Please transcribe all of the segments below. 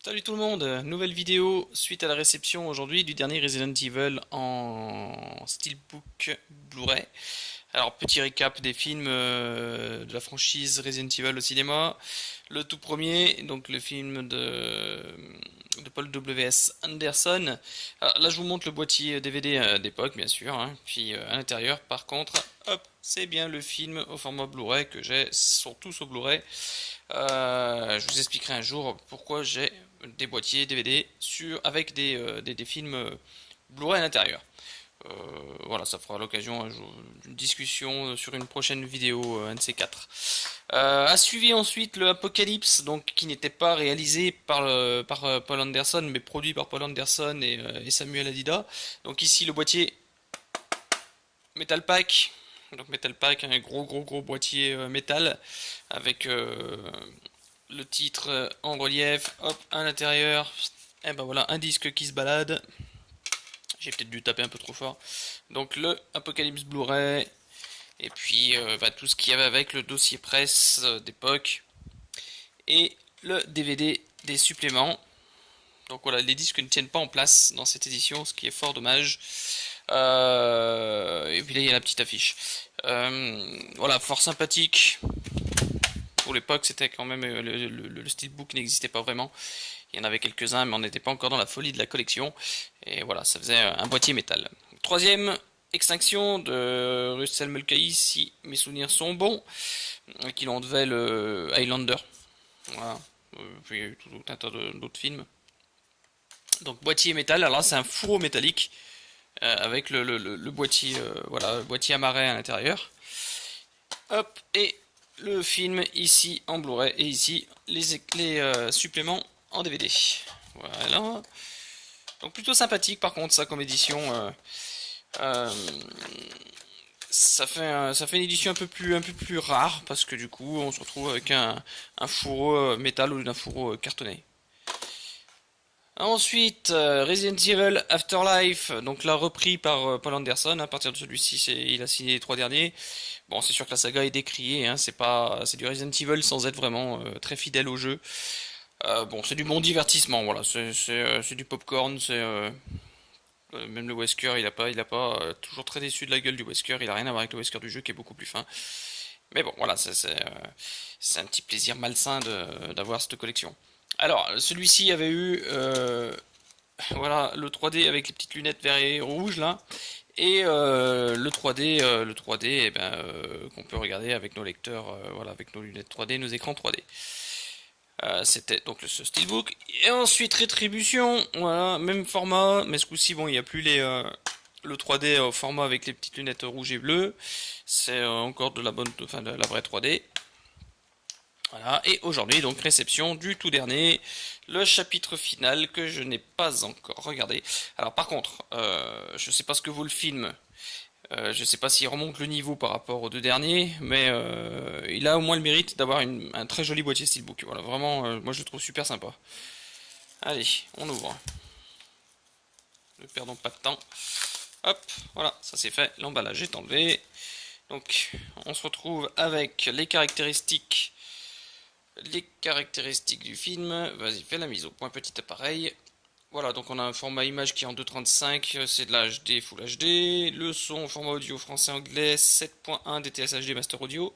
Salut tout le monde, nouvelle vidéo suite à la réception aujourd'hui du dernier Resident Evil en Steelbook Blu-ray. Alors petit récap des films de la franchise Resident Evil au cinéma. Le tout premier, donc le film de Paul W.S. Anderson. Alors, là je vous montre le boîtier DVD d'époque bien sûr, hein. Puis à l'intérieur par contre, hop, c'est bien le film au format Blu-ray que j'ai, sont tous au Blu-ray. Je vous expliquerai un jour pourquoi j'ai des boîtiers DVD avec des films Blu-ray à l'intérieur. Euh, voilà, ça fera l'occasion d'une discussion sur une prochaine vidéo, un de ces quatre. A suivi ensuite le Apocalypse, donc qui n'était pas réalisé par Paul Anderson, mais produit par Paul Anderson et Samuel Adida. Donc ici le boîtier Metal Pack. Donc Metal Pack, un gros boîtier métal avec le titre en relief, hop, à l'intérieur, et ben voilà, un disque qui se balade. J'ai peut-être dû taper un peu trop fort. Donc le Apocalypse Blu-ray, et puis tout ce qu'il y avait avec le dossier presse d'époque, et le DVD des suppléments. Donc voilà, les disques ne tiennent pas en place dans cette édition, ce qui est fort dommage. Et puis là, il y a la petite affiche. Voilà, fort sympathique. Pour l'époque, c'était quand même le steelbook n'existait pas vraiment. Il y en avait quelques-uns, mais on n'était pas encore dans la folie de la collection. Et voilà, ça faisait un boîtier métal. Troisième extinction de Russell Mulcahy, si mes souvenirs sont bons, qui l'on devait le Highlander. Voilà. Puis il y a eu tout un tas d'autres films. Donc boîtier métal, alors là c'est un fourreau métallique avec le boîtier, voilà, le boîtier amarré à l'intérieur. Hop, et le film ici en Blu-ray et ici les suppléments en DVD. Voilà. Donc plutôt sympathique par contre ça comme édition. Euh, ça fait une édition un peu plus rare parce que du coup on se retrouve avec un fourreau métal ou un fourreau cartonné. Ensuite, Resident Evil Afterlife, donc là repris par Paul Anderson. À partir de celui-ci, il a signé les trois derniers. Bon, c'est sûr que la saga est décriée, hein, c'est du Resident Evil sans être vraiment très fidèle au jeu. Bon, c'est du bon divertissement, voilà, c'est du popcorn, même le Wesker, il a pas toujours très déçu de la gueule du Wesker. Il a rien à voir avec le Wesker du jeu qui est beaucoup plus fin. Mais bon, voilà, c'est un petit plaisir malsain d'avoir cette collection. Alors, celui-ci avait eu voilà, le 3D avec les petites lunettes vert et rouge là. Et le 3D qu'on peut regarder avec nos lecteurs, voilà, avec nos lunettes 3D, nos écrans 3D. C'était donc ce Steelbook. Et ensuite Rétribution, voilà, même format, mais ce coup-ci, bon, il n'y a plus le 3D au format avec les petites lunettes rouges et bleues. C'est encore de la bonne, enfin de la vraie 3D. Voilà, et aujourd'hui, donc, réception du tout dernier, le chapitre final que je n'ai pas encore regardé. Alors, par contre, je sais pas ce que vaut le film, je sais pas s'il remonte le niveau par rapport aux deux derniers, mais il a au moins le mérite d'avoir un très joli boîtier steelbook. Voilà, vraiment, moi je le trouve super sympa. Allez, on ouvre. Ne perdons pas de temps. Hop, voilà, ça c'est fait, l'emballage est enlevé. Donc, on se retrouve avec les caractéristiques du film. Vas-y, fais la mise au point, petit appareil. Voilà, donc on a un format image qui est en 2.35, c'est de la HD Full HD. Le son, format audio français-anglais, 7.1 DTS HD Master Audio.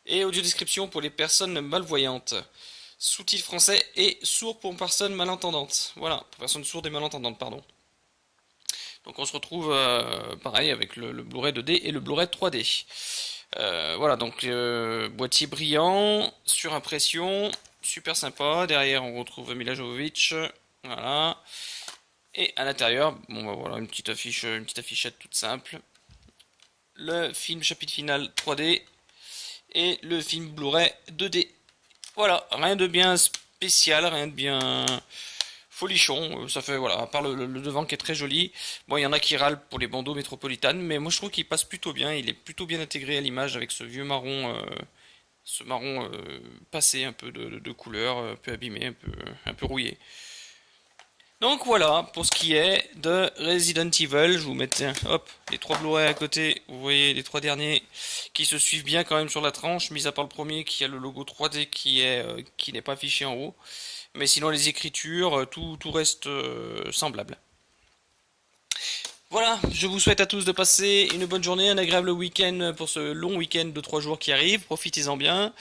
Et audio description pour les personnes malvoyantes. Sous-titres français et sourds pour personnes malentendantes. Voilà, pour personnes sourdes et malentendantes, pardon. Donc on se retrouve pareil avec le Blu-ray 2D et le Blu-ray 3D. Voilà, donc boîtier brillant, surimpression, super sympa. Derrière, on retrouve Mila Jovovich. Voilà. Et à l'intérieur, bon bah voilà, une petite affichette toute simple. Le film chapitre final 3D et le film Blu-ray 2D. Voilà, rien de bien spécial, rien de bien folichon. Ça fait, voilà, à part le devant qui est très joli. Bon, il y en a qui râlent pour les bandeaux métropolitanes, mais moi je trouve qu'il passe plutôt bien. Il est plutôt bien intégré à l'image avec ce vieux marron, passé un peu de couleur, un peu abîmé, un peu rouillé. Donc voilà, pour ce qui est de Resident Evil, je vous mets, tiens, hop, les trois Blu-ray à côté, vous voyez les trois derniers qui se suivent bien quand même sur la tranche, mis à part le premier qui a le logo 3D qui n'est pas affiché en haut. Mais sinon les écritures, tout reste semblable. Voilà, je vous souhaite à tous de passer une bonne journée, un agréable week-end pour ce long week-end de 3 jours qui arrive. Profitez-en bien,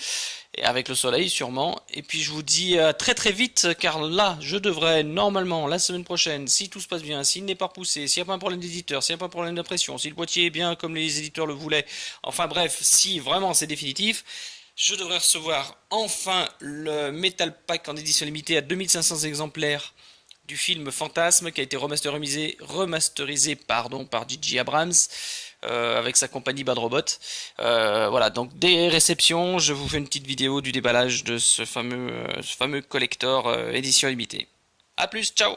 et avec le soleil sûrement. Et puis je vous dis à très très vite, car là, je devrais normalement la semaine prochaine, si tout se passe bien, s'il n'est pas repoussé, s'il n'y a pas un problème d'éditeur, s'il n'y a pas un problème d'impression, si le boîtier est bien comme les éditeurs le voulaient, enfin bref, si vraiment c'est définitif, je devrais recevoir enfin le Metal Pack en édition limitée à 2500 exemplaires du film Fantasme qui a été remasterisé pardon, par J.J. Abrams avec sa compagnie Bad Robot. Voilà, donc des réceptions, je vous fais une petite vidéo du déballage de ce fameux collector édition limitée. A plus, ciao!